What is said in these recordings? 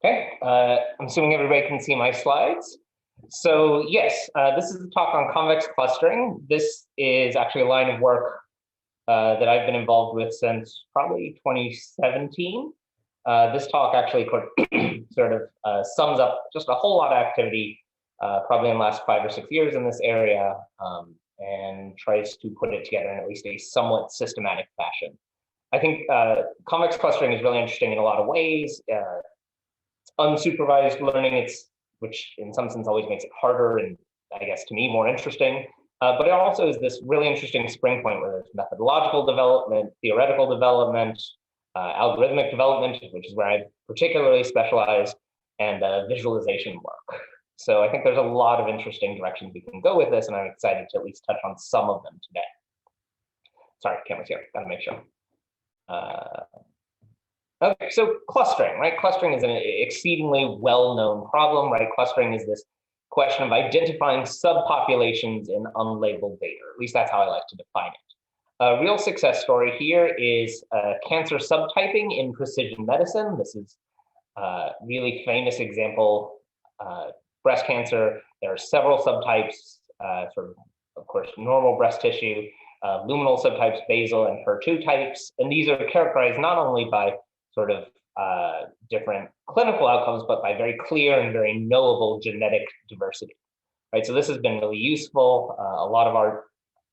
Okay, I'm assuming everybody can see my slides. So yes, this is a talk on convex clustering. This is actually a line of work that I've been involved with since probably 2017. This talk actually sort of sums up just a whole lot of activity, probably in the last 5 or 6 years in this area, and tries to put it together in at least a somewhat systematic fashion. I think convex clustering is really interesting in a lot of ways. Unsupervised learning, which in some sense always makes it harder and I guess to me more interesting. But it also is this really interesting spring point where there's methodological development, theoretical development, algorithmic development, which is where I particularly specialize, and visualization work. So I think there's a lot of interesting directions we can go with this, and I'm excited to at least touch on some of them today. Sorry, camera's here, gotta make sure. Okay, so clustering, right? Clustering is an exceedingly well-known problem, right? Clustering is this question of identifying subpopulations in unlabeled data, or at least that's how I like to define it. A real success story here is cancer subtyping in precision medicine. This is a really famous example. Breast cancer, there are several subtypes, of course, normal breast tissue, luminal subtypes, basal, and HER2 types. And these are characterized not only by sort of different clinical outcomes, but by very clear and very knowable genetic diversity, right? So this has been really useful. A lot of our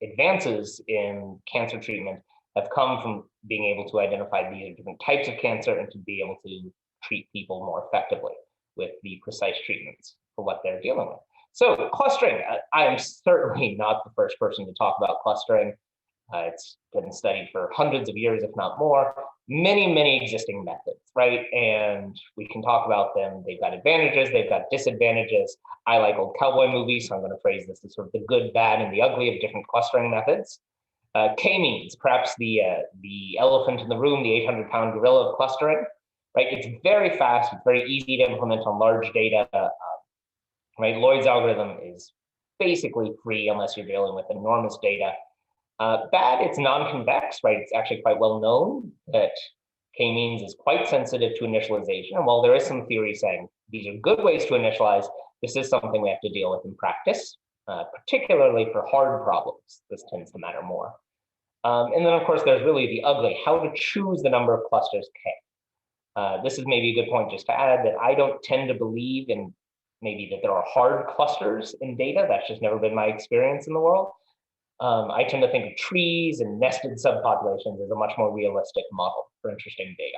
advances in cancer treatment have come from being able to identify these different types of cancer and to be able to treat people more effectively with the precise treatments for what they're dealing with. So clustering, I am certainly not the first person to talk about clustering. It's been studied for hundreds of years, if not more. Many existing methods, right? And we can talk about them. They've got advantages, they've got disadvantages. I like old cowboy movies, so I'm going to phrase this as sort of the good, bad, and the ugly of different clustering methods. K-means, perhaps the elephant in the room, the 800-pound gorilla of clustering, right? It's very fast, it's very easy to implement on large data, right? Lloyd's algorithm is basically free unless you're dealing with enormous data. Bad, it's non-convex, right? It's actually quite well known that K-means is quite sensitive to initialization. And while there is some theory saying these are good ways to initialize, this is something we have to deal with in practice, particularly for hard problems. This tends to matter more. And then, of course, there's really the ugly, how to choose the number of clusters K. This is maybe a good point just to add that I don't tend to believe in maybe that there are hard clusters in data. That's just never been my experience in the world. I tend to think of trees and nested subpopulations as a much more realistic model for interesting data.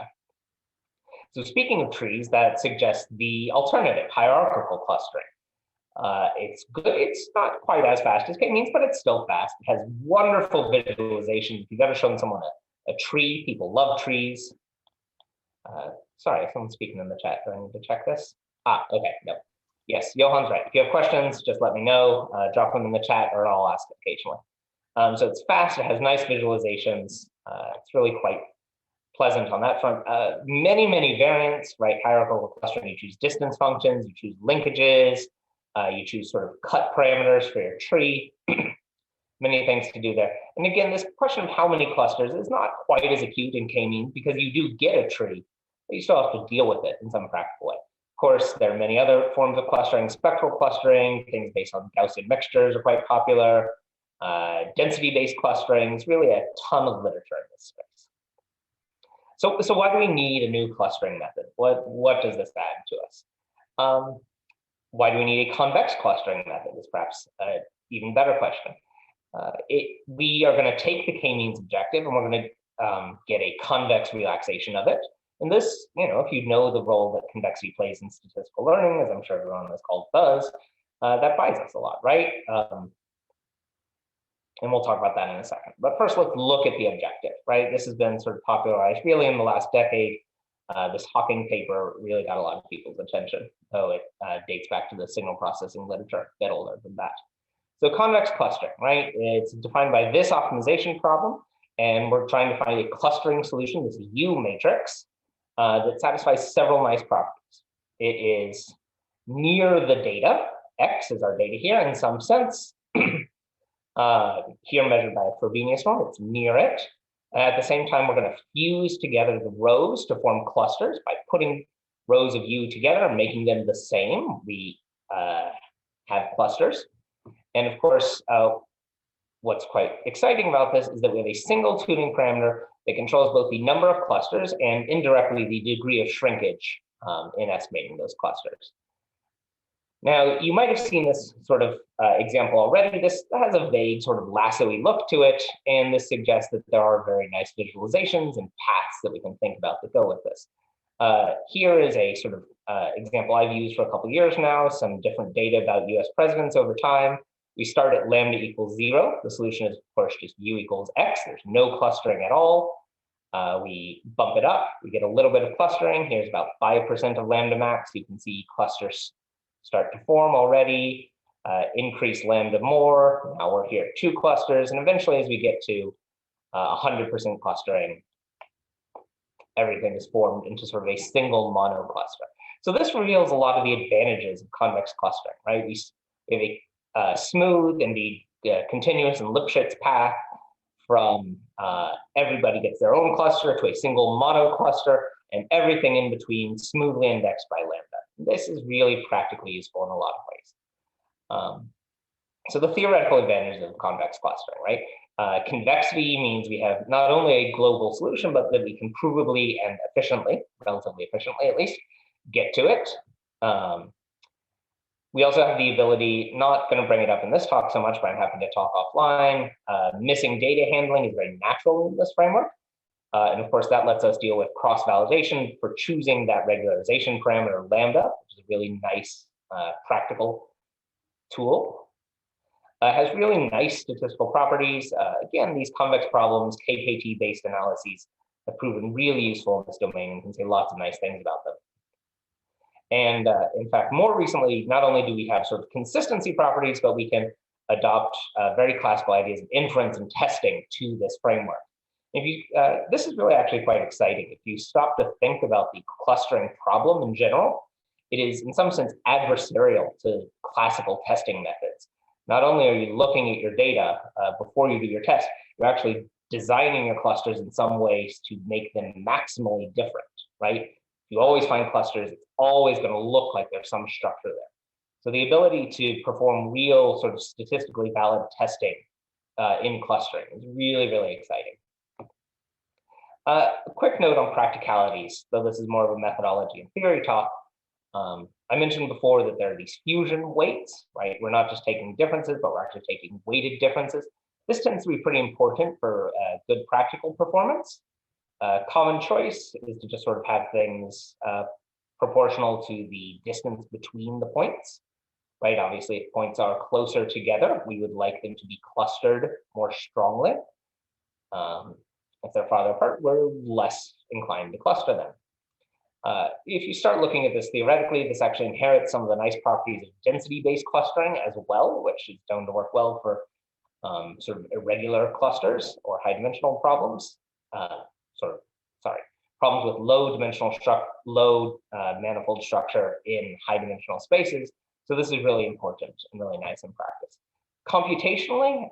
So speaking of trees, that suggests the alternative, hierarchical clustering. It's good. It's not quite as fast as K-means, but it's still fast. It has wonderful visualization. If you've ever shown someone a tree, people love trees. Sorry, someone's speaking in the chat. Do I need to check this? Okay, no. Yes, Johan's right. If you have questions, just let me know. Drop them in the chat, or I'll ask occasionally. So it's fast. It has nice visualizations. It's really quite pleasant on that front. Many variants, right? Hierarchical clustering. You choose distance functions. You choose linkages. You choose sort of cut parameters for your tree. Many things to do there. And again, this question of how many clusters is not quite as acute in K-means because you do get a tree, but you still have to deal with it in some practical way. Of course, there are many other forms of clustering. Spectral clustering, things based on Gaussian mixtures are quite popular. Density-based clustering, is really a ton of literature in this space. So why do we need a new clustering method? What does this add to us? Why do we need a convex clustering method is perhaps an even better question. We are going to take the K-means objective and we're going to get a convex relaxation of it. And this, if you know the role that convexity plays in statistical learning, as I'm sure everyone on this call does, that buys us a lot, right? And we'll talk about that in a second. But first, let's look at the objective, right? This has been sort of popularized really in the last decade. This Hawking paper really got a lot of people's attention, though it dates back to the signal processing literature, a bit older than that. So convex clustering, right? It's defined by this optimization problem, and we're trying to find a clustering solution, this U matrix, that satisfies several nice properties. It is near the data. X is our data here in some sense. Here measured by a Frobenious Norm, it's near it. At the same time, we're going to fuse together the rows to form clusters by putting rows of U together, making them the same, we have clusters. And of course, what's quite exciting about this is that we have a single tuning parameter that controls both the number of clusters and indirectly the degree of shrinkage in estimating those clusters. Now, you might have seen this sort of example already. This has a vague sort of lasso-y look to it, and this suggests that there are very nice visualizations and paths that we can think about that go with this. Here is a sort of example I've used for a couple of years now, some different data about US presidents over time. We start at lambda equals 0. The solution is, of course, just U equals X. There's no clustering at all. We bump it up. We get a little bit of clustering. Here's about 5% of lambda max. You can see clusters start to form already. Increase lambda more. Now we're here at 2 clusters. And eventually, as we get to 100% clustering, everything is formed into sort of a single monocluster. So this reveals a lot of the advantages of convex clustering, right? We have a smooth and the continuous and Lipschitz path from everybody gets their own cluster to a single monocluster, and everything in between smoothly indexed by lambda. This is really practically useful in a lot of ways. So the theoretical advantages of convex clustering, right? Convexity means we have not only a global solution, but that we can provably and efficiently, relatively efficiently at least, get to it. We also have the ability, not going to bring it up in this talk so much, but I'm happy to talk offline. Missing data handling is very natural in this framework. And of course, that lets us deal with cross-validation for choosing that regularization parameter lambda, which is a really nice practical tool. Has really nice statistical properties. Again, these convex problems, KKT-based analyses have proven really useful in this domain and can say lots of nice things about them. And in fact, more recently, not only do we have sort of consistency properties, but we can adopt very classical ideas of inference and testing to this framework. If you, this is really actually quite exciting. If you stop to think about the clustering problem in general, it is in some sense adversarial to classical testing methods. Not only are you looking at your data before you do your test, you're actually designing your clusters in some ways to make them maximally different, right? You always find clusters, it's always going to look like there's some structure there. So the ability to perform real sort of statistically valid testing in clustering is really, really exciting. A quick note on practicalities, though this is more of a methodology and theory talk. I mentioned before that there are these fusion weights, right? We're not just taking differences, but we're actually taking weighted differences. This tends to be pretty important for good practical performance. Common choice is to just sort of have things proportional to the distance between the points, right? Obviously, if points are closer together, we would like them to be clustered more strongly. If they're farther apart, we're less inclined to cluster them. If you start looking at this theoretically, this actually inherits some of the nice properties of density-based clustering as well, which is known to work well for sort of irregular clusters or high-dimensional problems. Problems with low manifold structure in high-dimensional spaces. So this is really important and really nice in practice. Computationally,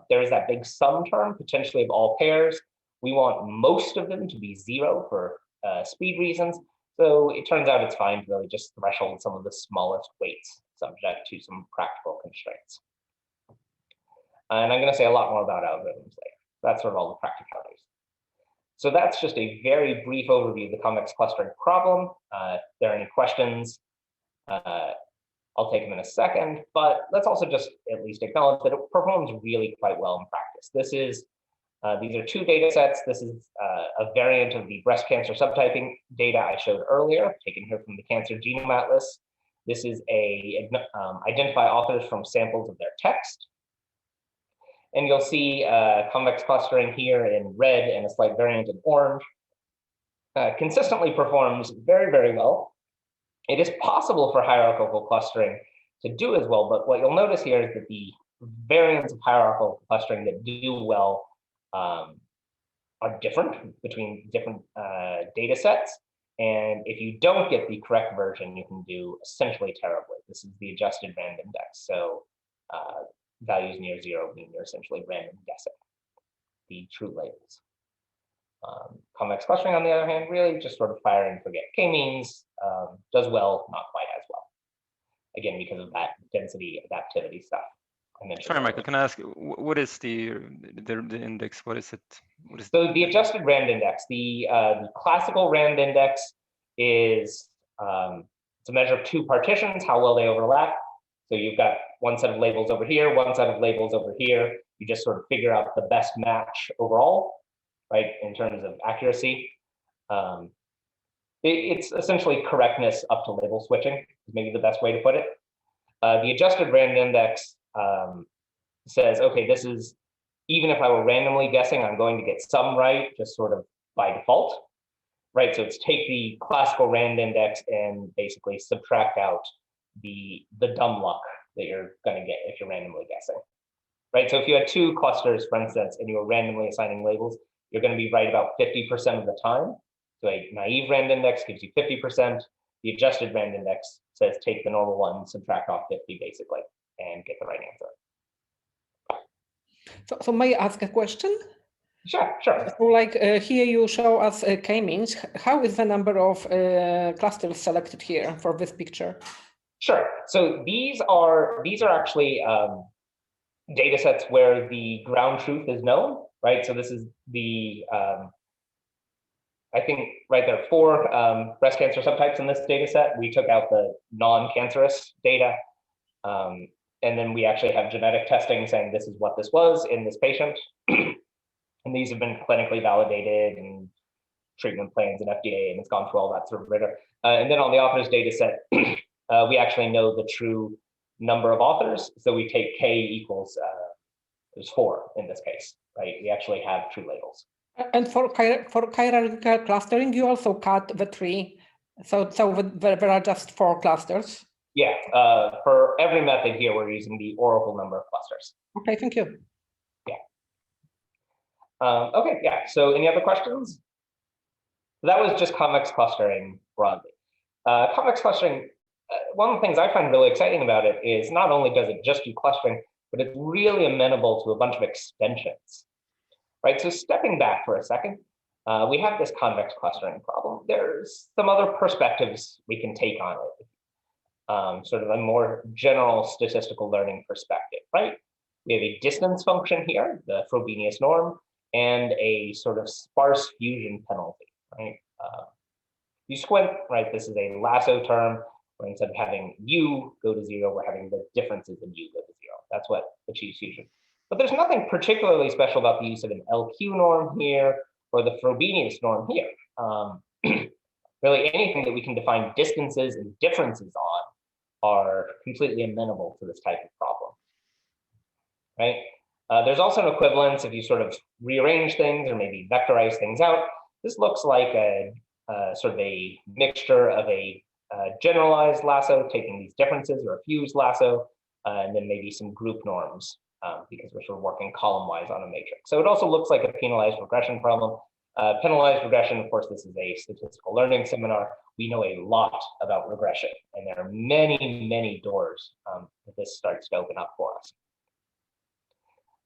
there is that big sum term, potentially of all pairs. We want most of them to be 0 for speed reasons. So it turns out it's fine to really just threshold some of the smallest weights subject to some practical constraints. And I'm going to say a lot more about algorithms later. That's sort of all the practicalities. So that's just a very brief overview of the convex clustering problem. If there are any questions, I'll take them in a second, but let's also just at least acknowledge that it performs really quite well in practice. This is, these are 2 data sets. This is a variant of the breast cancer subtyping data I showed earlier, taken here from the Cancer Genome Atlas. This is a identify authors from samples of their text. And you'll see convex clustering here in red and a slight variant in orange. Consistently performs very, very well. It is possible for hierarchical clustering to do as well, but what you'll notice here is that the variants of hierarchical clustering that do well are different between different data sets. And if you don't get the correct version, you can do essentially terribly. This is the adjusted rand index. So values near 0 mean you're essentially random guessing the true labels. Convex clustering, on the other hand, really just sort of fire and forget. K-means does well, not quite as well. Again, because of that density adaptivity stuff I mentioned. Sorry, Michael, can I ask, what is the index? What is it? So the adjusted rand index, the classical rand index is it's a measure of two partitions, how well they overlap. So you've got one set of labels over here, one set of labels over here. You just sort of figure out the best match overall, right, in terms of accuracy. It's essentially correctness up to label switching, is maybe the best way to put it. The adjusted rand index says, okay, this is, even if I were randomly guessing, I'm going to get some right, just sort of by default, right? So it's take the classical rand index and basically subtract out the dumb luck that you're going to get if you're randomly guessing, right? So if you had two clusters, for instance, and you were randomly assigning labels, you're going to be right about 50% of the time. So a naive rand index gives you 50%. The adjusted rand index says take the normal one, subtract off 50 basically, and get the right answer. So may I ask a question? Sure. So like here you show us k-means. How is the number of clusters selected here for this picture? Sure. So these are actually data sets where the ground truth is known, right? So this is the I think right there are 4 breast cancer subtypes in this data set. We took out the non-cancerous data. And then we actually have genetic testing saying this is what this was in this patient. And these have been clinically validated and treatment plans and FDA, and it's gone through all that sort of rigor. And then on the authors data set, we actually know the true number of authors. So we take K equals, there's 4 in this case, right? We actually have true labels. And for hierarchical clustering, you also cut the tree. So there are just 4 clusters. Yeah, for every method here, we're using the oracle number of clusters. Okay, thank you. Yeah. Okay, yeah, so any other questions? That was just convex clustering broadly. Convex clustering, one of the things I find really exciting about it is not only does it just do clustering, but it's really amenable to a bunch of extensions, right? So stepping back for a second, we have this convex clustering problem. There's some other perspectives we can take on it, sort of a more general statistical learning perspective, right? We have a distance function here, the Frobenious norm, and a sort of sparse fusion penalty, right? You squint, right? This is a lasso term, where instead of having U go to 0, we're having the differences in U go to 0. That's what achieves fusion. But there's nothing particularly special about the use of an LQ norm here or the Frobenious norm here. Really anything that we can define distances and differences on are completely amenable to this type of problem, right? There's also an equivalence if you sort of rearrange things or maybe vectorize things out. This looks like a sort of a mixture of a generalized lasso, taking these differences, or a fused lasso, and then maybe some group norms, because we're sort of working column-wise on a matrix. So it also looks like a penalized regression problem. Penalized regression, of course, this is a statistical learning seminar. We know a lot about regression, and there are many, many doors that this starts to open up for us.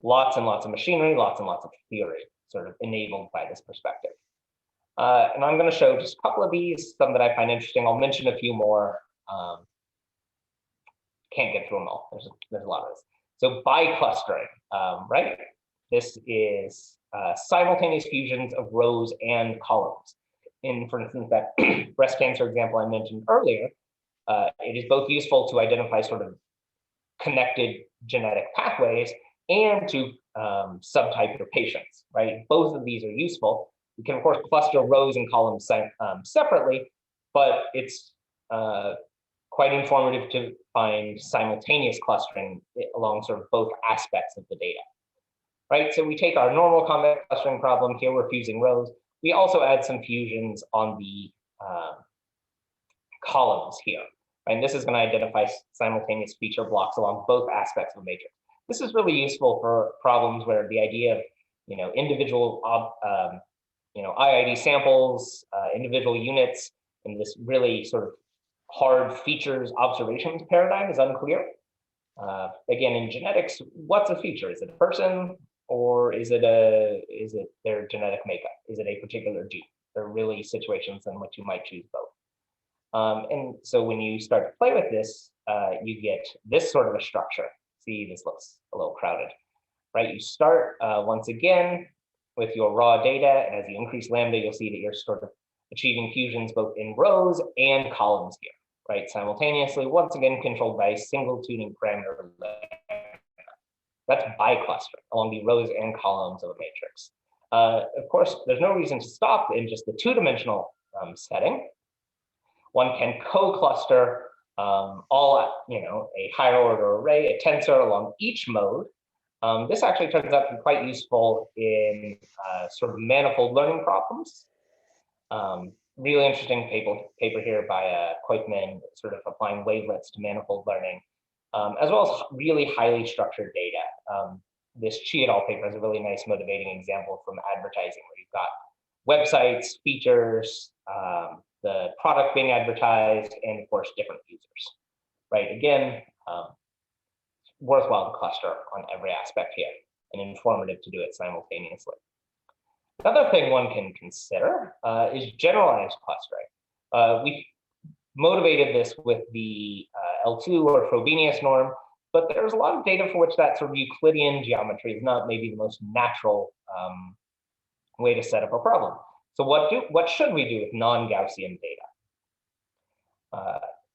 Lots and lots of machinery, lots and lots of theory, sort of enabled by this perspective. And I'm going to show just a couple of these, some that I find interesting. I'll mention a few more. Can't get through them all. There's a lot of this. So bi-clustering, right? This is simultaneous fusions of rows and columns. For instance, that breast cancer example I mentioned earlier, it is both useful to identify sort of connected genetic pathways and to subtype your patients, right? Both of these are useful. We can, of course, cluster rows and columns separately, but it's quite informative to find simultaneous clustering along sort of both aspects of the data, right? So we take our normal convex clustering problem. Here we're fusing rows. We also add some fusions on the columns here, and this is going to identify simultaneous feature blocks along both aspects of a matrix. This is really useful for problems where the idea of, individual, IID samples, individual units, and this really sort of hard features observations paradigm is unclear. Again, in genetics, what's a feature? Is it a person? or is it their genetic makeup? Is it a particular gene? There are really situations in which you might choose both. And so when you start to play with this, you get this sort of a structure. See, this looks a little crowded, right? You start once again with your raw data, and as you increase lambda, you'll see that you're sort of achieving fusions both in rows and columns here, right? Simultaneously, once again, controlled by a single tuning parameter. That's biclustering along the rows and columns of a matrix. Of course, there's no reason to stop in just the two-dimensional setting. One can co-cluster a higher order array, a tensor along each mode. This actually turns out to be quite useful in sort of manifold learning problems. Really interesting paper here by Koitman, sort of applying wavelets to manifold learning, as well as really highly structured data. This Chi et al. Paper is a really nice motivating example from advertising, where you've got websites, features, the product being advertised, and of course, different users, right? Again, worthwhile to cluster on every aspect here, and informative to do it simultaneously. Another thing one can consider is generalized clustering. We motivated this with the L2 or Frobenious norm, but there's a lot of data for which that sort of Euclidean geometry is not maybe the most natural way to set up a problem. So what should we do with non-Gaussian data?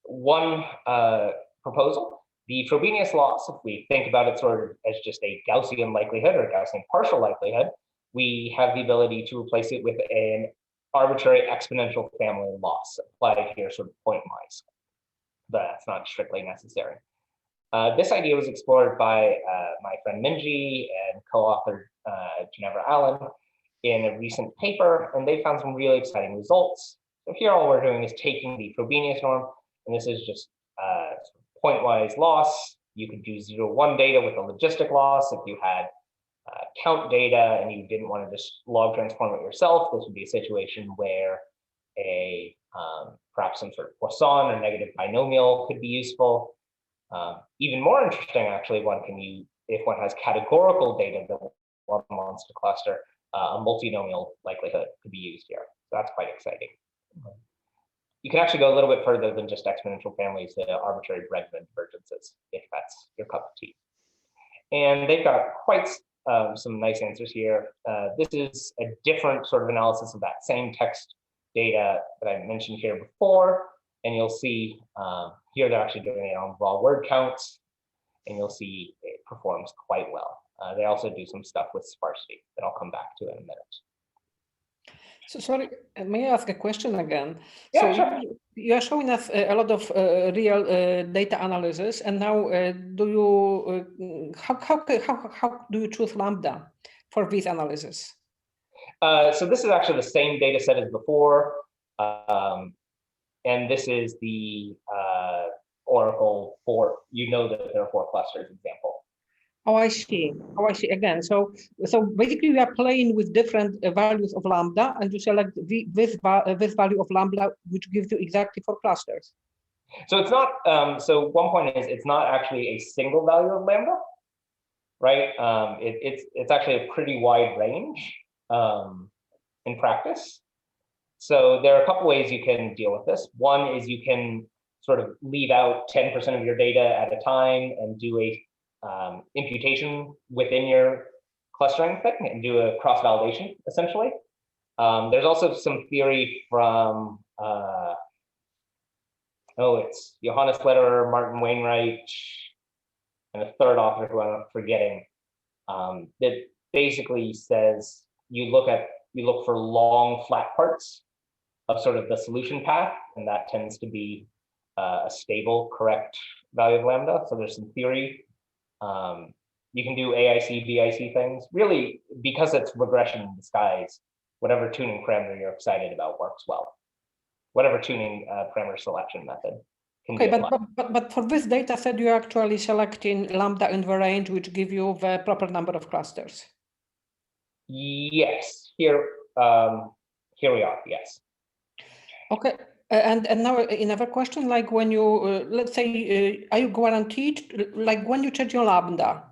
One proposal, the Frobenious loss, if we think about it sort of as just a Gaussian likelihood or Gaussian partial likelihood, we have the ability to replace it with an arbitrary exponential family loss applied here sort of pointwise, but that's not strictly necessary. This idea was explored by my friend Minjie and co-authored Genevera Allen in a recent paper, and they found some really exciting results. So here all we're doing is taking the Frobenious norm, and this is just pointwise loss. You could do 0-1 data with a logistic loss. If you had count data and you didn't want to just log transform it yourself, this would be a situation where a perhaps some sort of Poisson or negative binomial could be useful. Even more interesting, actually, one can use, if one has categorical data that one wants to cluster, a multinomial likelihood could be used here. So that's quite exciting. You can actually go a little bit further than just exponential families to arbitrary Bregman divergences, if that's your cup of tea. And they've got quite some nice answers here. This is a different sort of analysis of that same text data that I mentioned here before. And you'll see here they're actually doing it on raw word counts, and you'll see it performs quite well. They also do some stuff with sparsity that I'll come back to in a minute. So sorry, may I ask a question again? Yeah, so sure. you are showing us a lot of real data analysis, and now do you how do you choose lambda for this analysis? So this is actually the same data set as before, and this is the Oracle for, you know that there are 4 clusters example. Oh, I see. Oh, I see. Again, so basically we are playing with different values of lambda, and you select this value of lambda, which gives you exactly 4 clusters. So it's not. So one point is it's not actually a single value of lambda, right? It's actually a pretty wide range in practice. So there are a couple ways you can deal with this. One is you can sort of leave out 10% of your data at a time and do a imputation within your clustering thing and do a cross-validation, essentially. There's also some theory from, it's Johannes Lederer, Martin Wainwright, and a third author who I'm forgetting, that basically says you look for long flat parts of sort of the solution path, and that tends to be a stable, correct value of lambda. So there's some theory. You can do AIC, BIC things. Really, because it's regression in disguise, whatever tuning parameter you're excited about works well. Whatever tuning parameter selection method can be applied. But for this data set, you're actually selecting lambda in the range, which give you the proper number of clusters. Yes, here we are, yes. Okay, and now another question, like when you, let's say, are you guaranteed, like when you change your lambda,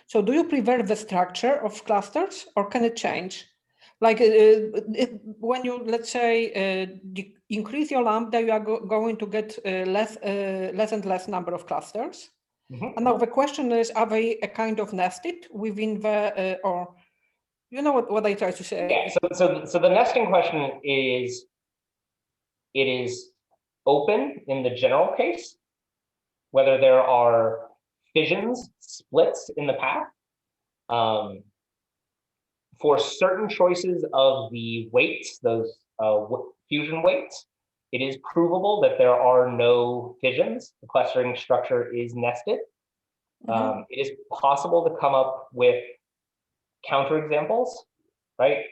So do you preserve the structure of clusters, or can it change? Like when you, let's say, increase your lambda, you are going to get less and less number of clusters. And now the question is, are they a kind of nested within the, or you know what I try to say? Yeah, so the nesting question is, it is open in the general case, whether there are fissions, splits in the path. For certain choices of the weights, those fusion weights, it is provable that there are no fissions. The clustering structure is nested. It is possible to come up with counterexamples, right?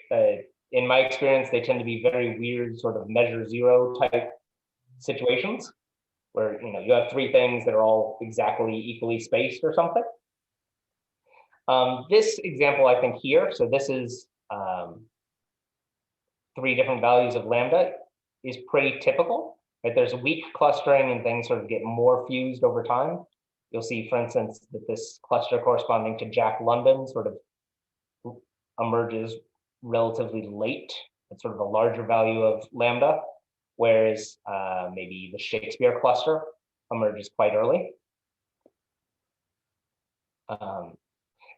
In my experience, they tend to be very weird, sort of measure zero type situations, where you have three things that are all exactly equally spaced or something. This example, I think here, so this is 3 different values of lambda, is pretty typical. Right? There's weak clustering and things sort of get more fused over time. You'll see, for instance, that this cluster corresponding to Jack London sort of emerges relatively late. It's sort of a larger value of lambda, whereas maybe the Shakespeare cluster emerges quite early.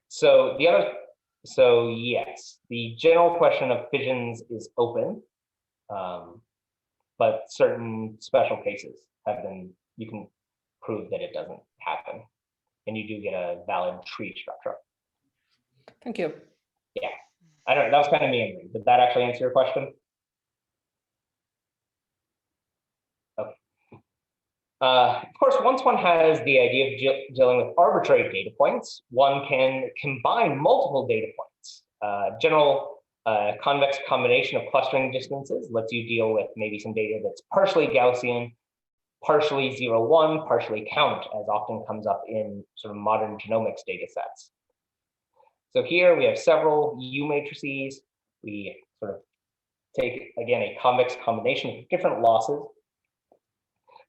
So yes, the general question of fissions is open, but certain special cases you can prove that it doesn't happen, and you do get a valid tree structure. Thank you. Yeah, I don't know, that was kind of meandering. Did that actually answer your question? Okay. Of course, once one has the idea of dealing with arbitrary data points, one can combine multiple data points. General convex combination of clustering distances lets you deal with maybe some data that's partially Gaussian, partially 0, 1, partially count, as often comes up in sort of modern genomics data sets. So here we have several U matrices. We sort of take, again, a convex combination of different losses,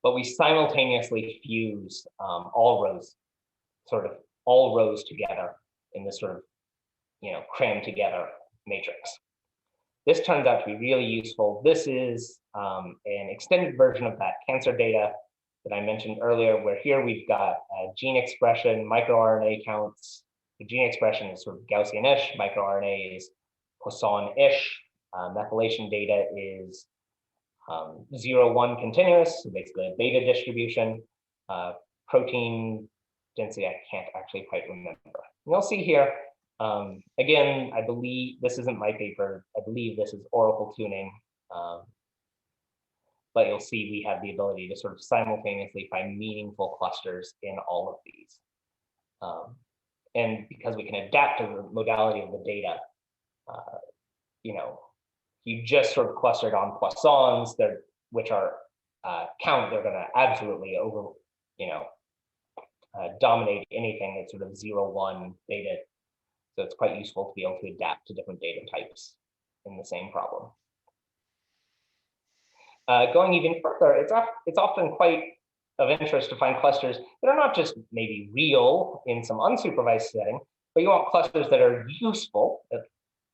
but we simultaneously fuse all rows together in this sort of, crammed together matrix. This turns out to be really useful. This is an extended version of that cancer data that I mentioned earlier, where here we've got gene expression, microRNA counts. The gene expression is sort of Gaussian-ish, microRNA is Poisson-ish, methylation data is 0, 1 continuous, so basically a beta distribution. Protein density, I can't actually quite remember. And you'll see here, again, I believe this isn't my paper. I believe this is oracle tuning. But you'll see we have the ability to sort of simultaneously find meaningful clusters in all of these. And because we can adapt to the modality of the data, you just sort of clustered on Poissons, which are count, they're going to absolutely dominate anything that's sort of 0, 1 beta. So it's quite useful to be able to adapt to different data types in the same problem. Going even further, it's often quite of interest to find clusters that are not just maybe real in some unsupervised setting, but you want clusters that are useful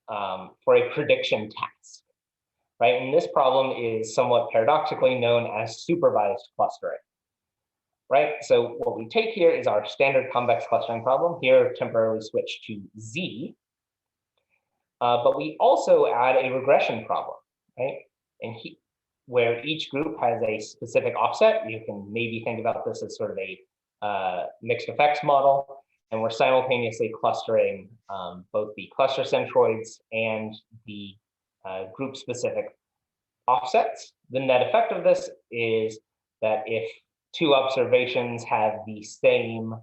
for a prediction task, right? And this problem is somewhat paradoxically known as supervised clustering, right? So what we take here is our standard convex clustering problem, here temporarily switched to Z, but we also add a regression problem, right? And where each group has a specific offset. You can maybe think about this as sort of a mixed effects model, and we're simultaneously clustering both the cluster centroids and the group-specific offsets. The net effect of this is that if 2 observations have the same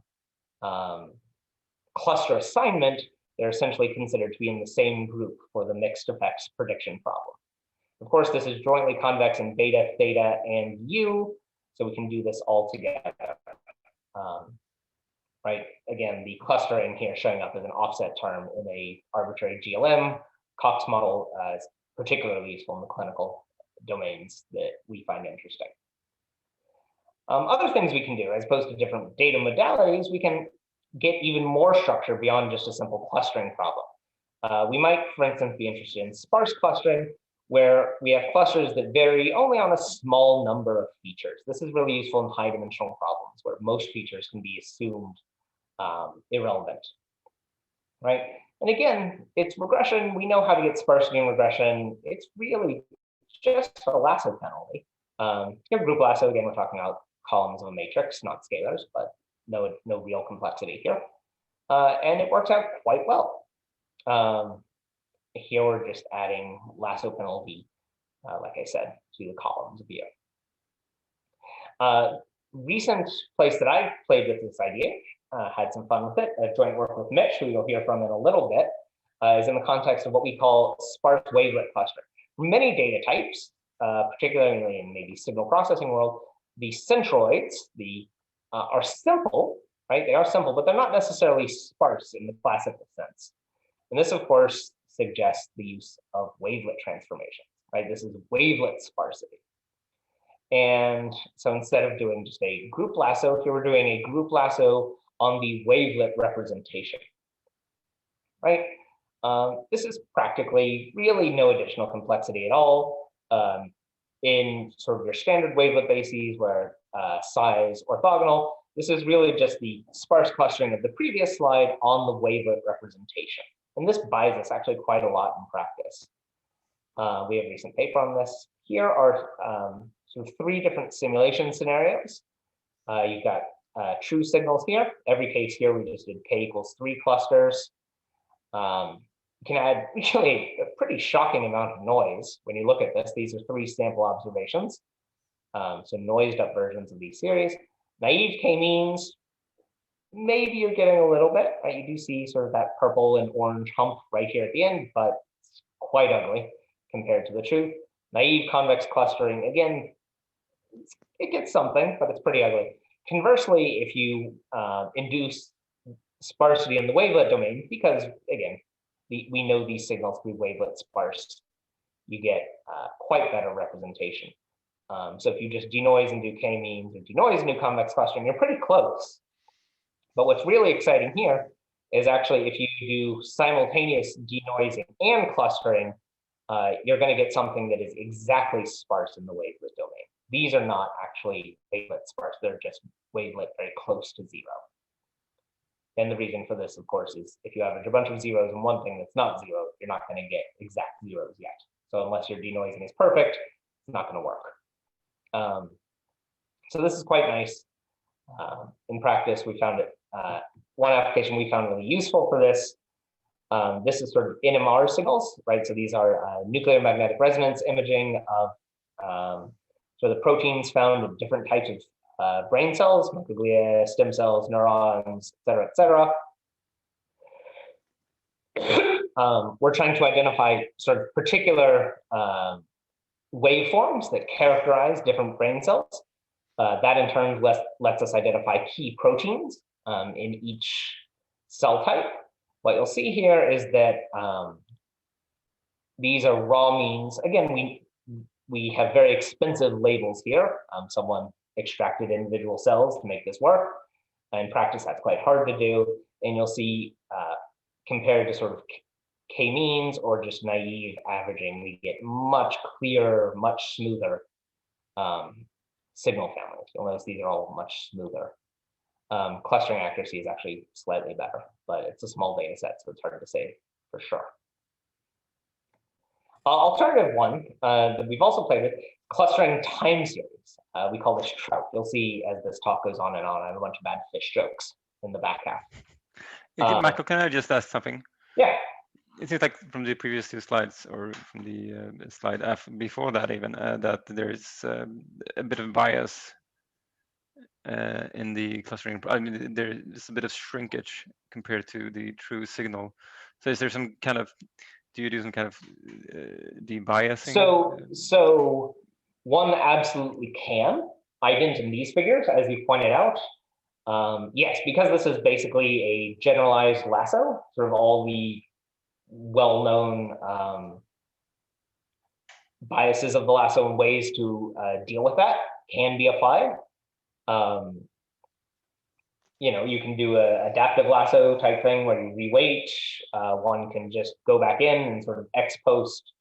cluster assignment, they're essentially considered to be in the same group for the mixed effects prediction problem. Of course, this is jointly convex in beta, theta, and U, so we can do this all together. Right? Again, the clustering here showing up as an offset term in a arbitrary GLM. Cox model is particularly useful in the clinical domains that we find interesting. Other things we can do, as opposed to different data modalities, we can get even more structure beyond just a simple clustering problem. We might, for instance, be interested in sparse clustering, where we have clusters that vary only on a small number of features. This is really useful in high-dimensional problems, where most features can be assumed irrelevant, right? And again, it's regression. We know how to get sparsity in regression. It's really just a lasso penalty. You have group lasso, again, we're talking about columns of a matrix, not scalars, but no real complexity here. And it works out quite well. Here we're just adding lasso penalty, like I said, to the columns view. Recent place that I played with this idea, had some fun with it, a joint work with Mitch, who you'll hear from in a little bit, is in the context of what we call sparse wavelet clustering. Many data types, particularly in maybe signal processing world, the centroids are simple, right? They are simple, but they're not necessarily sparse in the classical sense. And this, of course, suggests the use of wavelet transformation, right? This is wavelet sparsity. And so instead of doing just a group lasso, here we're doing a group lasso on the wavelet representation, right? This is practically really no additional complexity at all. In sort of your standard wavelet bases where size orthogonal, this is really just the sparse clustering of the previous slide on the wavelet representation. And this buys us actually quite a lot in practice. We have a recent paper on this. Here are sort of 3 different simulation scenarios. You've got true signals here. Every case here, we just did k equals 3 clusters. You can add really a pretty shocking amount of noise when you look at this. These are 3 sample observations. So noised up versions of these series. Naive k-means, maybe you're getting a little bit, right? You do see sort of that purple and orange hump right here at the end, but it's quite ugly compared to the truth. Naive convex clustering, again, it gets something, but it's pretty ugly. Conversely, if you induce sparsity in the wavelet domain, because again, we know these signals to be wavelet sparse, you get quite better representation. So if you just denoise and do k-means or denoise and do convex clustering, you're pretty close. But what's really exciting here is actually if you do simultaneous denoising and clustering, you're going to get something that is exactly sparse in the wavelet domain. These are not actually wavelet sparse, they're just wavelet very close to 0. And the reason for this, of course, is if you average a bunch of zeros in one thing that's not 0, you're not going to get exact zeros yet. So unless your denoising is perfect, it's not going to work. So this is quite nice. In practice, we found it, one application we found really useful for this. This is sort of Nmr signals, right? So these are nuclear magnetic resonance imaging of so the proteins found in different types of brain cells, microglia, stem cells, neurons, et cetera, et cetera. We're trying to identify sort of particular waveforms that characterize different brain cells. That in turn lets us identify key proteins in each cell type. What you'll see here is that these are raw means. Again, we have very expensive labels here. Someone extracted individual cells to make this work. In practice, that's quite hard to do. And you'll see compared to sort of k-means or just naive averaging, we get much clearer, much smoother signal families. You'll notice these are all much smoother. Clustering accuracy is actually slightly better, but it's a small data set, so it's hard to say for sure. Alternative one that we've also played with, clustering time series. We call this trout. You'll see as this talk goes on and on, I have a bunch of bad fish jokes in the back half. Michael, can I just ask something? Yeah. It seems like from the previous 2 slides, or from the slide F before that even, that there's a bit of bias in the clustering. I mean, there's a bit of shrinkage compared to the true signal. So is there some kind of, do you do some kind of debiasing? So one absolutely can. I didn't in these figures, as you pointed out. Yes, because this is basically a generalized lasso, sort of all the well-known biases of the lasso and ways to deal with that can be applied. you can do a adaptive lasso type thing where you reweight. One can just go back in and sort of ex post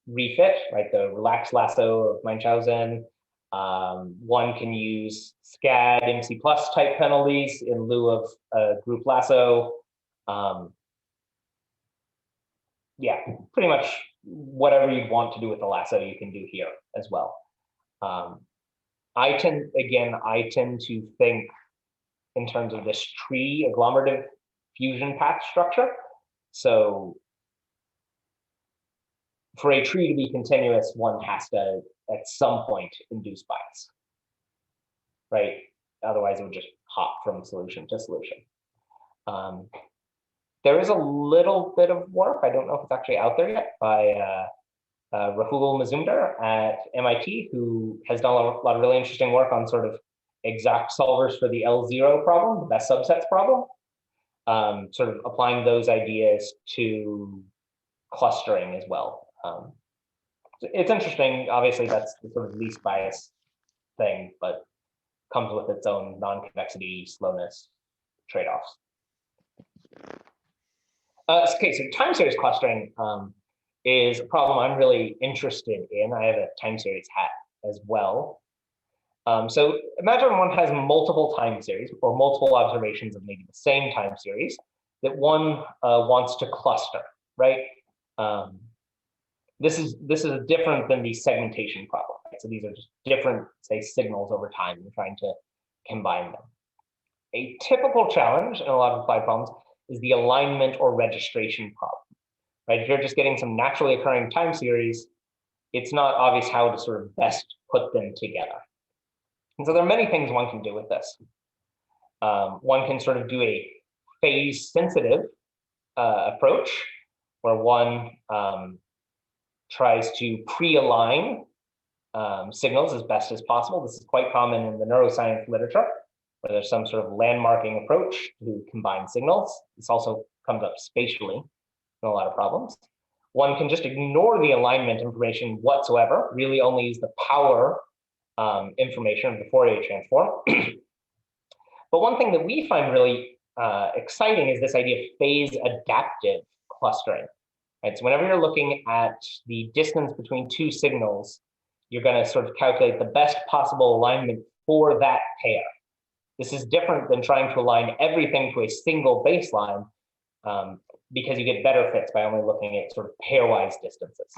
refit, right? The relaxed lasso of Munchausen. One can use SCAD, MC plus type penalties in lieu of group lasso. Yeah, pretty much whatever you want to do with the lasso, you can do here as well. I tend to think in terms of this tree agglomerative fusion path structure. So for a tree to be continuous, one has to, at some point, induce bias, right? Otherwise, it would just hop from solution to solution. There is a little bit of work, I don't know if it's actually out there yet, by Rahul Mazumdar at MIT, who has done a lot of really interesting work on sort of exact solvers for the L0 problem, the best subsets problem, sort of applying those ideas to clustering as well. It's interesting, obviously that's the sort of least bias thing, but comes with its own non-convexity, slowness trade-offs. Okay, so time series clustering is a problem I'm really interested in. I have a time series hat as well. So imagine one has multiple time series or multiple observations of maybe the same time series that one wants to cluster, right? This is different than the segmentation problem, right? So these are just different, say, signals over time. You're trying to combine them. A typical challenge in a lot of applied problems is the alignment or registration problem, right? If you're just getting some naturally occurring time series, it's not obvious how to sort of best put them together. And so there are many things one can do with this. One can sort of do a phase-sensitive approach, where one tries to pre-align signals as best as possible. This is quite common in the neuroscience literature, where there's some sort of landmarking approach to combine signals. This also comes up spatially in a lot of problems. One can just ignore the alignment information whatsoever, really only use the power information of the Fourier transform. But one thing that we find really exciting is this idea of phase adaptive clustering. Right? So whenever you're looking at the distance between two signals, you're going to sort of calculate the best possible alignment for that pair. This is different than trying to align everything to a single baseline, because you get better fits by only looking at sort of pairwise distances.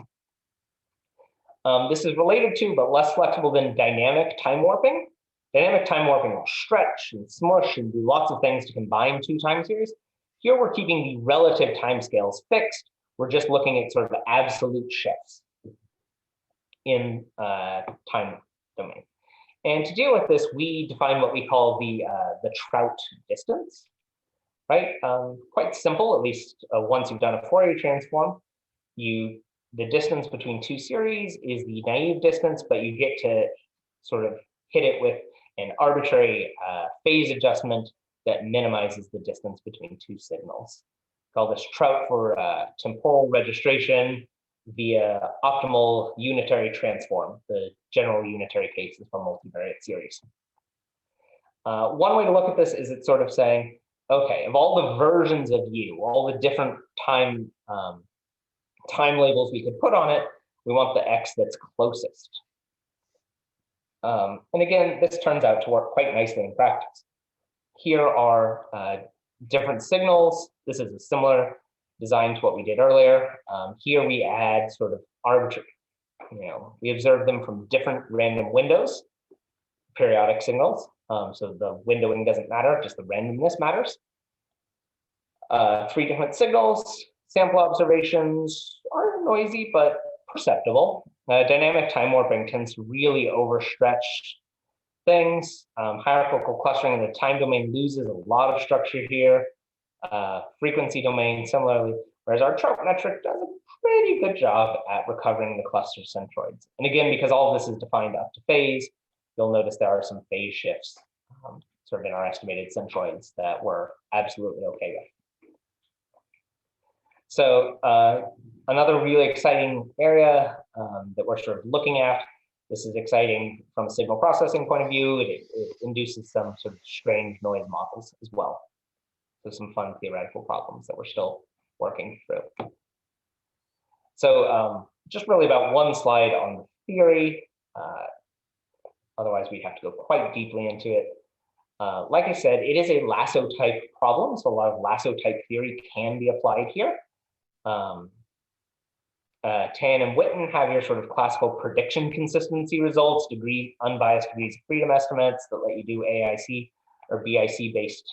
This is related to, but less flexible than, dynamic time warping. Dynamic time warping will stretch and smush and do lots of things to combine two time series. Here we're keeping the relative timescales fixed. We're just looking at sort of the absolute shifts in time domain. And to deal with this, we define what we call the Trout distance, right? Quite simple, at least once you've done a Fourier transform. The distance between two series is the naive distance, but you get to sort of hit it with an arbitrary phase adjustment that minimizes the distance between two signals. Call this Trout for temporal registration via optimal unitary transform, the general unitary cases for multivariate series. One way to look at this is it's sort of saying, okay, of all the versions of U, all the different time labels we could put on it, we want the X that's closest. And again, this turns out to work quite nicely in practice. Here are different signals. This is a similar design to what we did earlier. Here we add sort of arbitrary, we observe them from different random windows, periodic signals. So the windowing doesn't matter, just the randomness matters. 3 different signals. Sample observations are noisy, but perceptible. Dynamic time warping tends to really overstretch things. Hierarchical clustering in the time domain loses a lot of structure here. Frequency domain similarly, whereas our Trout metric does a pretty good job at recovering the cluster centroids. And again, because all of this is defined up to phase, you'll notice there are some phase shifts sort of in our estimated centroids that we're absolutely okay with. So another really exciting area that we're sort of looking at This is exciting from a signal processing point of view. It induces some sort of strange noise models as well. So some fun theoretical problems that we're still working through. So just really about one slide on the theory. Otherwise, we'd have to go quite deeply into it. Like I said, it is a lasso type problem, so a lot of lasso type theory can be applied here. Tan and Witten have your sort of classical prediction consistency results, unbiased degrees of freedom estimates that let you do AIC or BIC based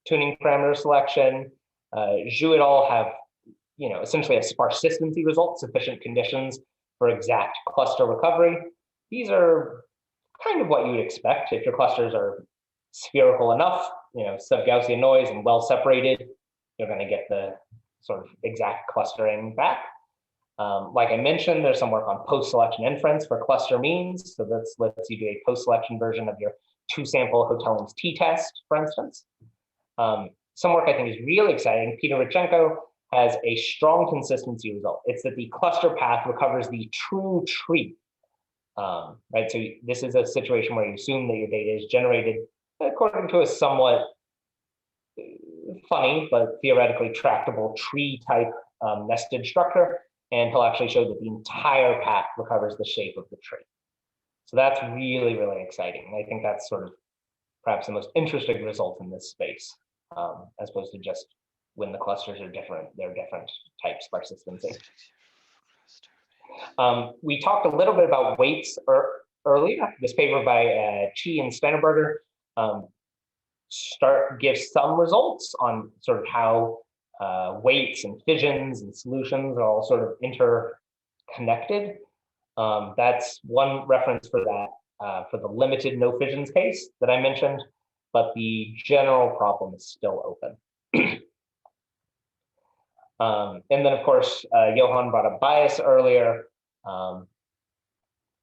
tuning parameter selection. Zhu et al. Have, essentially a sparsistency result, sufficient conditions for exact cluster recovery. These are kind of what you would expect if your clusters are spherical enough, sub-Gaussian noise and well separated, you're going to get the sort of exact clustering back. Like I mentioned, there's some work on post-selection inference for cluster means. So this lets you do a post-selection version of your two-sample Hoteling's t-test, for instance. Some work I think is really exciting. Peter Rychenko has a strong consistency result. It's that the cluster path recovers the true tree. Right, so this is a situation where you assume that your data is generated according to a somewhat funny but theoretically tractable tree type nested structure, and he'll actually show that the entire path recovers the shape of the tree. So that's really, really exciting. I think that's sort of perhaps the most interesting result in this space, as opposed to just when the clusters are different, they're different types of persistency. We talked a little bit about weights earlier. This paper by Chi and Steinerberger gives some results on sort of how weights and fissions and solutions are all sort of interconnected. That's one reference for that, for the limited no fissions case that I mentioned, but the general problem is still open. And then, of course, Johan brought up bias earlier,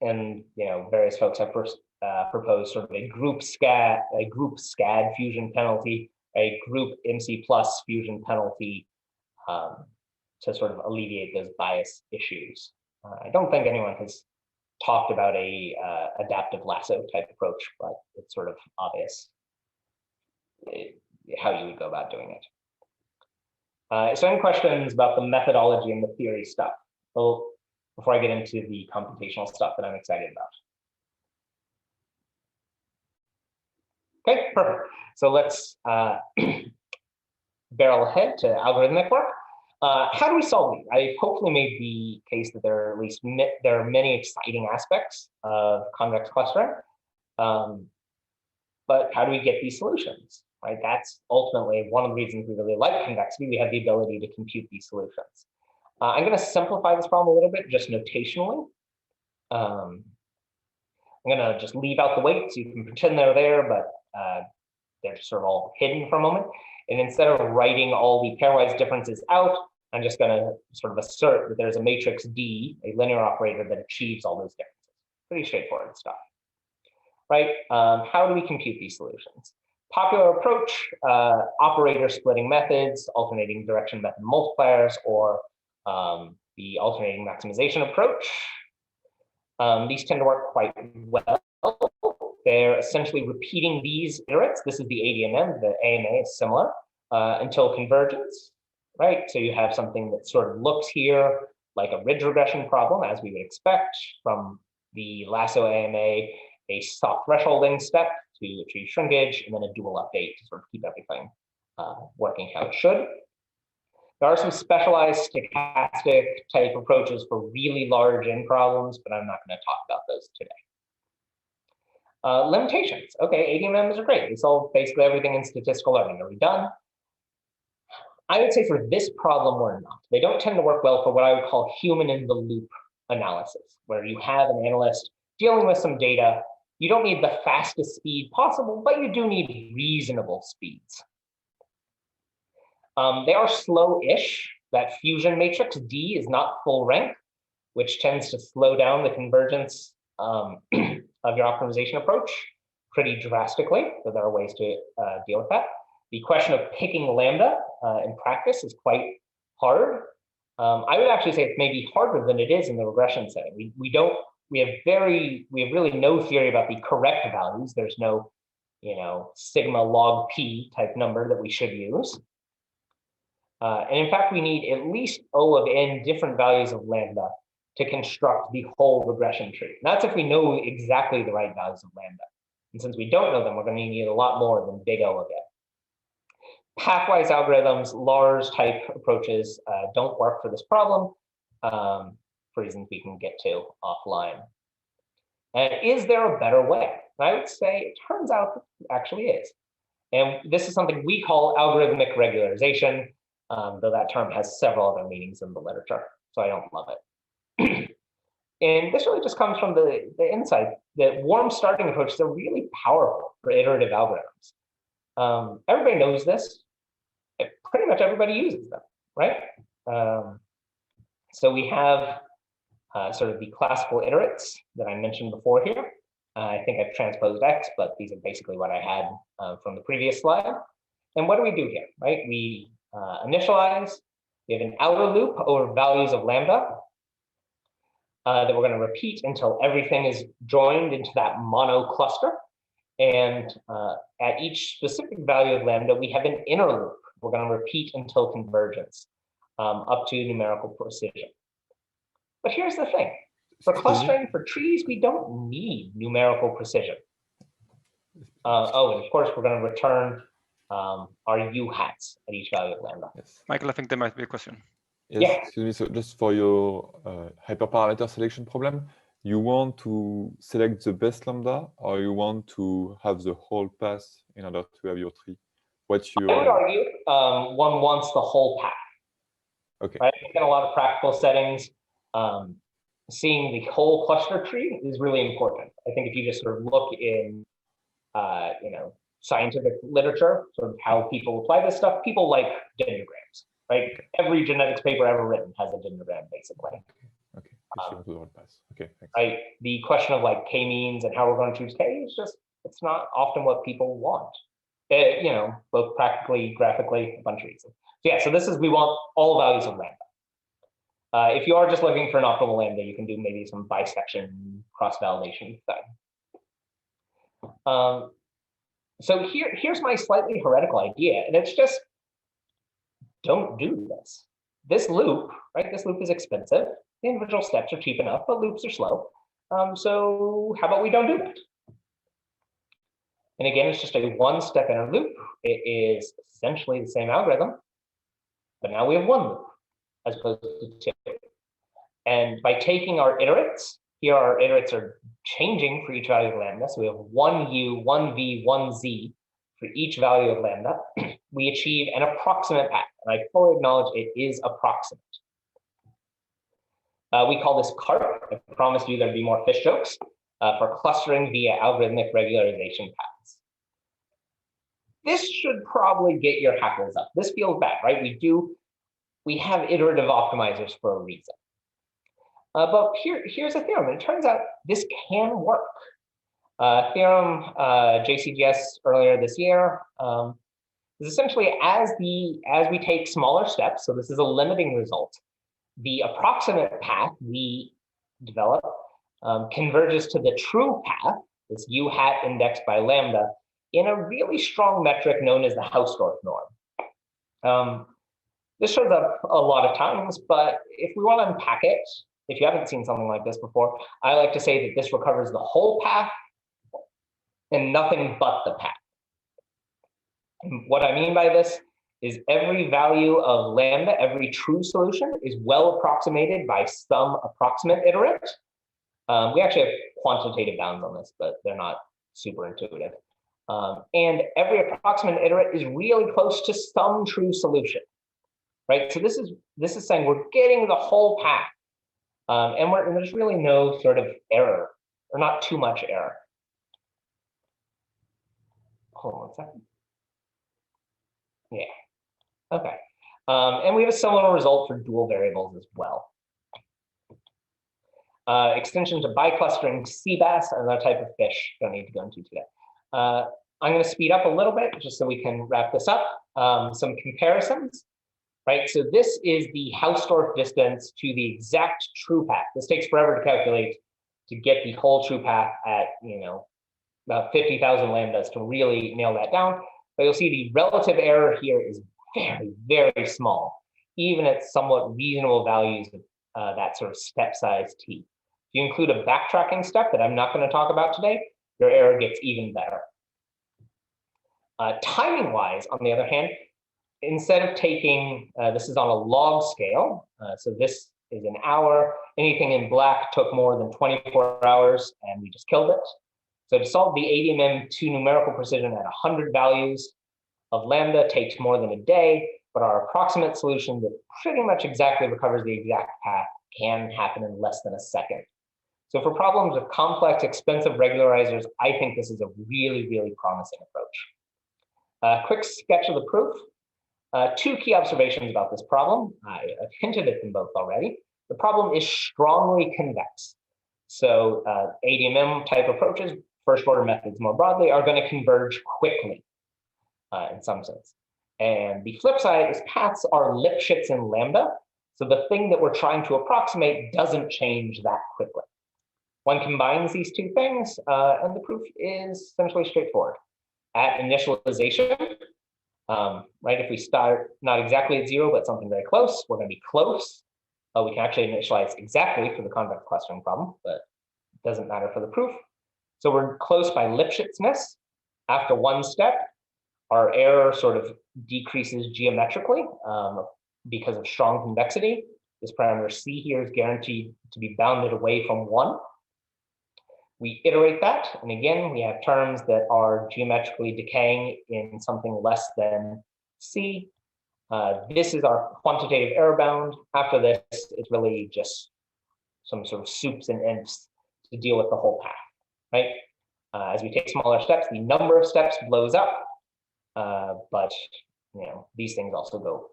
and various folks have proposed sort of a group SCAD fusion penalty, a group MC plus fusion penalty to sort of alleviate those bias issues. I don't think anyone has talked about a adaptive lasso type approach, but it's sort of obvious how you would go about doing it. So any questions about the methodology and the theory stuff? Well, before I get into the computational stuff that I'm excited about. Okay, perfect. So let's barrel ahead to algorithmic work. How do we solve these? I hopefully made the case that there are many exciting aspects of convex clustering, but how do we get these solutions? Right, that's ultimately one of the reasons we really like convexity. We have the ability to compute these solutions. I'm going to simplify this problem a little bit, just notationally. I'm going to just leave out the weights. You can pretend they're there, but they're sort of all hidden for a moment. And instead of writing all the pairwise differences out, I'm just going to sort of assert that there's a matrix D, a linear operator that achieves all those differences. Pretty straightforward stuff, right? How do we compute these solutions? Popular approach, operator splitting methods, alternating direction method multipliers, or the alternating maximization approach. These tend to work quite well. They're essentially repeating these iterates. This is the ADMM, the AMA is similar, until convergence, right? So you have something that sort of looks here like a ridge regression problem, as we would expect from the lasso AMA, a soft thresholding step to achieve shrinkage, and then a dual update to sort of keep everything working how it should. There are some specialized stochastic type approaches for really large N problems, but I'm not going to talk about those today. Limitations. Okay, ADMMs are great. They solve basically everything in statistical learning. Are we done? I would say for this problem, we're not. They don't tend to work well for what I would call human in the loop analysis, where you have an analyst dealing with some data. You don't need the fastest speed possible, but you do need reasonable speeds. They are slow-ish. That fusion matrix D is not full rank, which tends to slow down the convergence of your optimization approach pretty drastically. So there are ways to deal with that. The question of picking lambda in practice is quite hard. I would actually say it's maybe harder than it is in the regression setting. We don't we have really no theory about the correct values. There's no, sigma log p type number that we should use. And in fact, we need at least O of n different values of lambda to construct the whole regression tree. And that's if we know exactly the right values of lambda. And since we don't know them, we're going to need a lot more than big O of n. Pathwise algorithms, Lars type approaches don't work for this problem for reasons we can get to offline. And is there a better way? And I would say it turns out it actually is. And this is something we call algorithmic regularization, though that term has several other meanings in the literature, so I don't love it. And this really just comes from the insight that warm starting approaches are really powerful for iterative algorithms. Everybody knows this. Pretty much everybody uses them, right? So we have sort of the classical iterates that I mentioned before here. I think I've transposed X, but these are basically what I had from the previous slide. And what do we do here, right? We initialize, we have an outer loop over values of lambda that we're going to repeat until everything is joined into that mono cluster. And at each specific value of lambda, we have an inner loop. We're going to repeat until convergence up to numerical precision. But here's the thing. For clustering, for trees, we don't need numerical precision. And of course, we're going to return our U hats at each value of lambda. Yes. Michael, I think there might be a question. Yes, yeah. Excuse me. So just for your hyperparameter selection problem, you want to select the best lambda, or you want to have the whole path in order to have your tree? What's your... I would argue one wants the whole path. Okay. Right? In a lot of practical settings, seeing the whole cluster tree is really important. I think if you just sort of look in, scientific literature, sort of how people apply this stuff, people like dendrograms, right? Okay. Every genetics paper ever written has a dendrogram, basically. Okay. Okay. Thanks. Right. The question of like k-means and how we're going to choose k is just, it's not often what people want. Both practically, graphically, a bunch of reasons. So yeah, so this is, we want all values of lambda. If you are just looking for an optimal lambda, you can do maybe some bisection cross-validation thing. So here's my slightly heretical idea, and it's just, don't do this. This loop, right? This loop is expensive. The individual steps are cheap enough, but loops are slow. So how about we don't do that? And again, it's just a one-step inner loop. It is essentially the same algorithm, but now we have one loop as opposed to two. And by taking our iterates, here our iterates are changing for each value of lambda. So we have one U, one V, one Z for each value of lambda. We achieve an approximate path, and I fully acknowledge it is approximate. We call this CARP. I promised you there'd be more fish jokes for clustering via algorithmic regularization paths. This should probably get your hackles up. This feels bad, right? We have iterative optimizers for a reason. But here's a theorem, and it turns out this can work. Theorem JCGS earlier this year is essentially as we take smaller steps, so this is a limiting result, the approximate path we develop converges to the true path, this U hat indexed by lambda, in a really strong metric known as the Hausdorff Norm. This shows up a lot of times, but if we want to unpack it, if you haven't seen something like this before, I like to say that this recovers the whole path and nothing but the path. And what I mean by this is every value of lambda, every true solution is well approximated by some approximate iterate. We actually have quantitative bounds on this, but they're not super intuitive. And every approximate iterate is really close to some true solution, right? So this is saying we're getting the whole path. And there's really no sort of error, or not too much error. Hold on 1 second. Yeah, okay. And we have a similar result for dual variables as well. Extension to biclustering sea bass, another type of fish, don't need to go into today. I'm going to speed up a little bit just so we can wrap this up. Some comparisons. Right, so this is the Hausdorff distance to the exact true path. This takes forever to calculate. to get the whole true path at, about 50,000 lambdas to really nail that down. But you'll see the relative error here is very, very small, even at somewhat reasonable values of that sort of step size t. If you include a backtracking step that I'm not going to talk about today, your error gets even better. Timing-wise, on the other hand, instead of taking, this is on a log scale, so this is an hour. Anything in black took more than 24 hours, and we just killed it. So to solve the ADMM to numerical precision at 100 values of lambda takes more than a day, but our approximate solution that pretty much exactly recovers the exact path can happen in less than a second. So for problems with complex, expensive regularizers, I think this is a really, really promising approach. Quick sketch of the proof. Two key observations about this problem. I've hinted at them both already. The problem is strongly convex. So ADMM type approaches, first order methods more broadly, are going to converge quickly in some sense. And the flip side is paths are Lipschitz in lambda. So the thing that we're trying to approximate doesn't change that quickly. One combines these two things, and the proof is essentially straightforward. At initialization, right, if we start not exactly at 0, but something very close, we're going to be close. We can actually initialize exactly for the convex clustering problem, but it doesn't matter for the proof. So we're close by Lipschitzness. After one step, our error sort of decreases geometrically because of strong convexity. This parameter C here is guaranteed to be bounded away from 1. We iterate that, and again, we have terms that are geometrically decaying in something less than C. This is our quantitative error bound. After this, it's really just some sort of soups and imps to deal with the whole path, right? As we take smaller steps, the number of steps blows up, but these things also go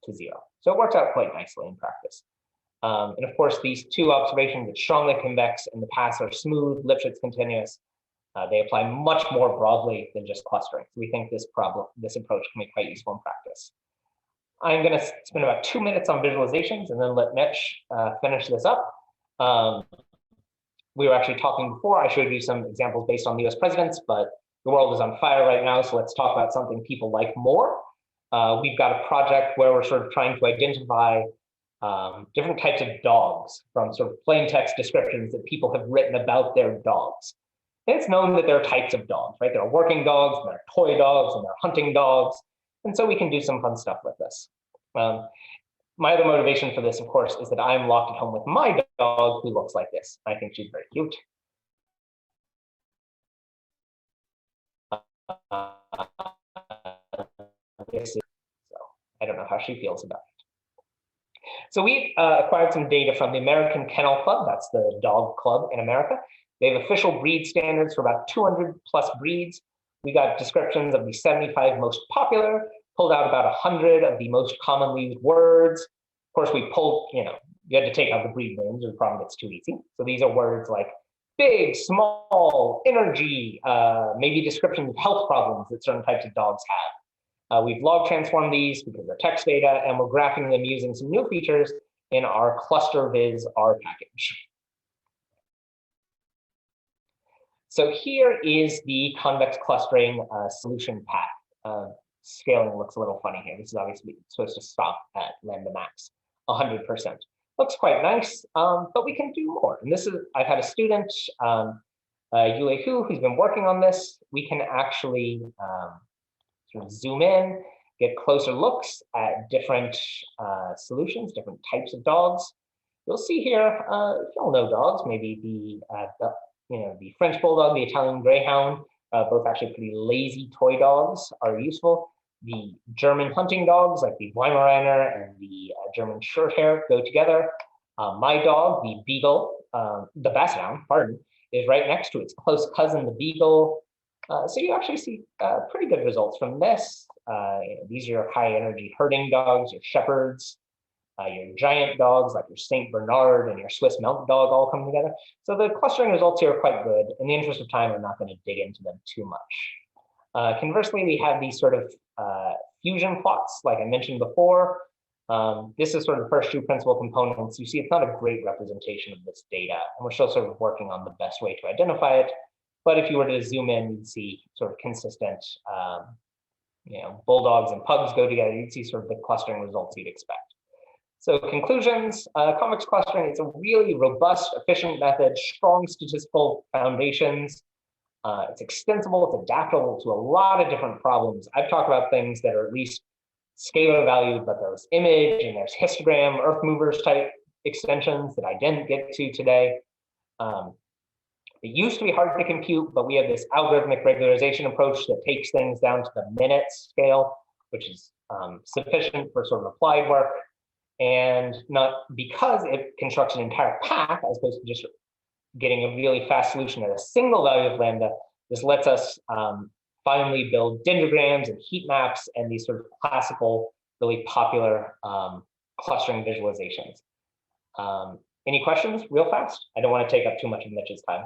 to 0. So it works out quite nicely in practice. And of course, these two observations, it's strongly convex and the paths are smooth, Lipschitz continuous, they apply much more broadly than just clustering. So we think this approach can be quite useful in practice. I'm going to spend about 2 minutes on visualizations and then let Mitch finish this up. We were actually talking before, I showed you some examples based on the US presidents, but the world is on fire right now, so let's talk about something people like more. We've got a project where we're sort of trying to identify different types of dogs from sort of plain text descriptions that people have written about their dogs. And it's known that there are types of dogs, right? There are working dogs, and there are toy dogs, and there are hunting dogs. And so we can do some fun stuff with this. My other motivation for this, of course, is that I'm locked at home with my dog who looks like this. I think she's very cute. So I don't know how she feels about it. So we acquired some data from the American Kennel Club. That's the dog club in America. They have official breed standards for about 200 plus breeds. We got descriptions of the 75 most popular, pulled out about 100 of the most commonly used words. Of course, we pulled, you had to take out the breed names, or the problem gets too easy. So these are words like big, small, energy, maybe descriptions of health problems that certain types of dogs have. We've log transformed these because they're text data, and we're graphing them using some new features in our ClusterViz R package. So here is the convex clustering solution path. Scaling looks a little funny here. This is obviously supposed to stop at lambda max 100%. Looks quite nice, but we can do more. And this is, I've had a student, Yue Hu, who's been working on this. We can actually sort of zoom in, get closer looks at different solutions, different types of dogs. You'll see here, you'll know dogs, maybe the French Bulldog, the Italian Greyhound, both actually pretty lazy toy dogs are useful. The German hunting dogs, like the Weimaraner and the German Shorthair, go together. My dog, the Beagle, the Basset Hound, pardon, is right next to its close cousin, the Beagle. So you actually see pretty good results from this. These are your high energy herding dogs, your shepherds, your giant dogs like your St. Bernard and your Swiss Mountain Dog all come together. So the clustering results here are quite good. In the interest of time, I'm not going to dig into them too much. Conversely, we have these sort of fusion plots, like I mentioned before. This is sort of the first two principal components. You see, it's not a great representation of this data, and we're still sort of working on the best way to identify it. But if you were to zoom in, you'd see sort of consistent, bulldogs and pugs go together. You'd see sort of the clustering results you'd expect. So conclusions, convex clustering is a really robust, efficient method, strong statistical foundations. It's extensible, it's adaptable to a lot of different problems. I've talked about things that are at least scalar valued, but there's image and there's histogram, earth movers type extensions that I didn't get to today. It used to be hard to compute, but we have this algorithmic regularization approach that takes things down to the minutes scale, which is sufficient for sort of applied work. And not because it constructs an entire path as opposed to just getting a really fast solution at a single value of lambda. This lets us finally build dendrograms and heat maps and these sort of classical, really popular clustering visualizations. Any questions real fast? I don't want to take up too much of Mitch's time.